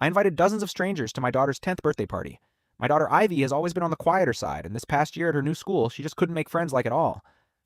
I invited dozens of strangers to my daughter's 10th birthday party. My daughter Ivy has always been on the quieter side, and this past year at her new school, she just couldn't make friends like at all.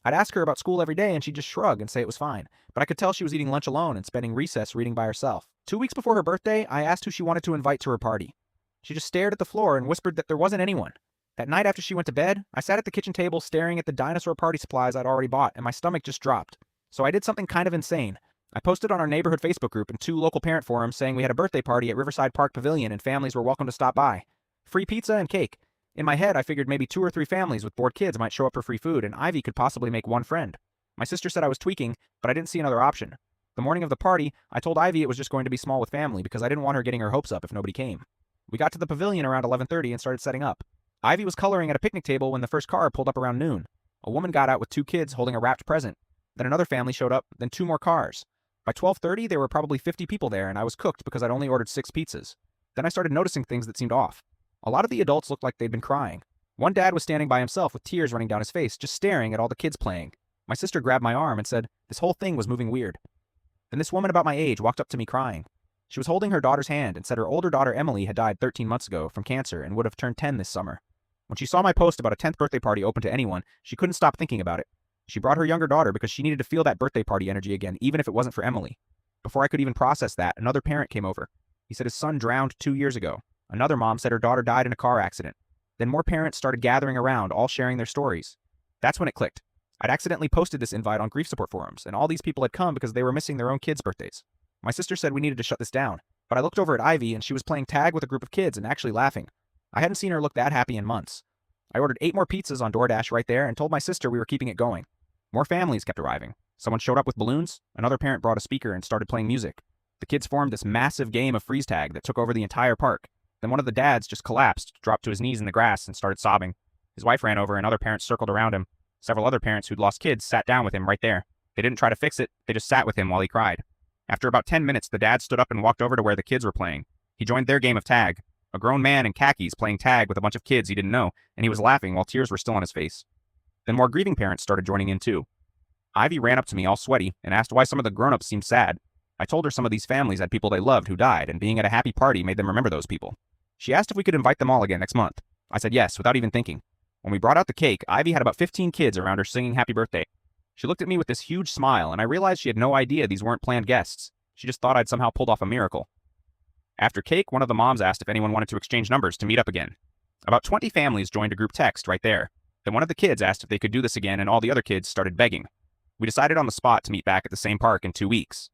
I'd ask her about school every day and she'd just shrug and say it was fine, but I could tell she was eating lunch alone and spending recess reading by herself. 2 weeks before her birthday, I asked who she wanted to invite to her party. She just stared at the floor and whispered that there wasn't anyone. That night after she went to bed, I sat at the kitchen table staring at the dinosaur party supplies I'd already bought, and my stomach just dropped. So I did something kind of insane. I posted on our neighborhood Facebook group and 2 local parent forums saying we had a birthday party at Riverside Park Pavilion and families were welcome to stop by. Free pizza and cake. In my head, I figured maybe 2 or 3 families with bored kids might show up for free food, and Ivy could possibly make one friend. My sister said I was tweaking, but I didn't see another option. The morning of the party, I told Ivy it was just going to be small with family because I didn't want her getting her hopes up if nobody came. We got to the pavilion around 11:30 and started setting up. Ivy was coloring at a picnic table when the first car pulled up around noon. A woman got out with 2 kids holding a wrapped present. Then another family showed up, then 2 more cars. By 12:30, there were probably 50 people there, and I was cooked because I'd only ordered 6 pizzas. Then I started noticing things that seemed off. A lot of the adults looked like they'd been crying. One dad was standing by himself with tears running down his face, just staring at all the kids playing. My sister grabbed my arm and said, this whole thing was moving weird. Then this woman about my age walked up to me crying. She was holding her daughter's hand and said her older daughter Emily had died 13 months ago from cancer and would have turned 10 this summer. When she saw my post about a 10th birthday party open to anyone, she couldn't stop thinking about it. She brought her younger daughter because she needed to feel that birthday party energy again, even if it wasn't for Emily. Before I could even process that, another parent came over. He said his son drowned 2 years ago. Another mom said her daughter died in a car accident. Then more parents started gathering around, all sharing their stories. That's when it clicked. I'd accidentally posted this invite on grief support forums, and all these people had come because they were missing their own kids' birthdays. My sister said we needed to shut this down, but I looked over at Ivy and she was playing tag with a group of kids and actually laughing. I hadn't seen her look that happy in months. I ordered 8 more pizzas on DoorDash right there and told my sister we were keeping it going. More families kept arriving. Someone showed up with balloons, another parent brought a speaker and started playing music. The kids formed this massive game of freeze tag that took over the entire park. Then one of the dads just collapsed, dropped to his knees in the grass, and started sobbing. His wife ran over and other parents circled around him. Several other parents who'd lost kids sat down with him right there. They didn't try to fix it, they just sat with him while he cried. After about 10 minutes, the dad stood up and walked over to where the kids were playing. He joined their game of tag. A grown man in khakis playing tag with a bunch of kids he didn't know, and he was laughing while tears were still on his face. Then more grieving parents started joining in too. Ivy ran up to me all sweaty and asked why some of the grown-ups seemed sad. I told her some of these families had people they loved who died, and being at a happy party made them remember those people. She asked if we could invite them all again next month. I said yes, without even thinking. When we brought out the cake, Ivy had about 15 kids around her singing happy birthday. She looked at me with this huge smile, and I realized she had no idea these weren't planned guests. She just thought I'd somehow pulled off a miracle. After cake, one of the moms asked if anyone wanted to exchange numbers to meet up again. About 20 families joined a group text right there. Then one of the kids asked if they could do this again, and all the other kids started begging. We decided on the spot to meet back at the same park in 2 weeks.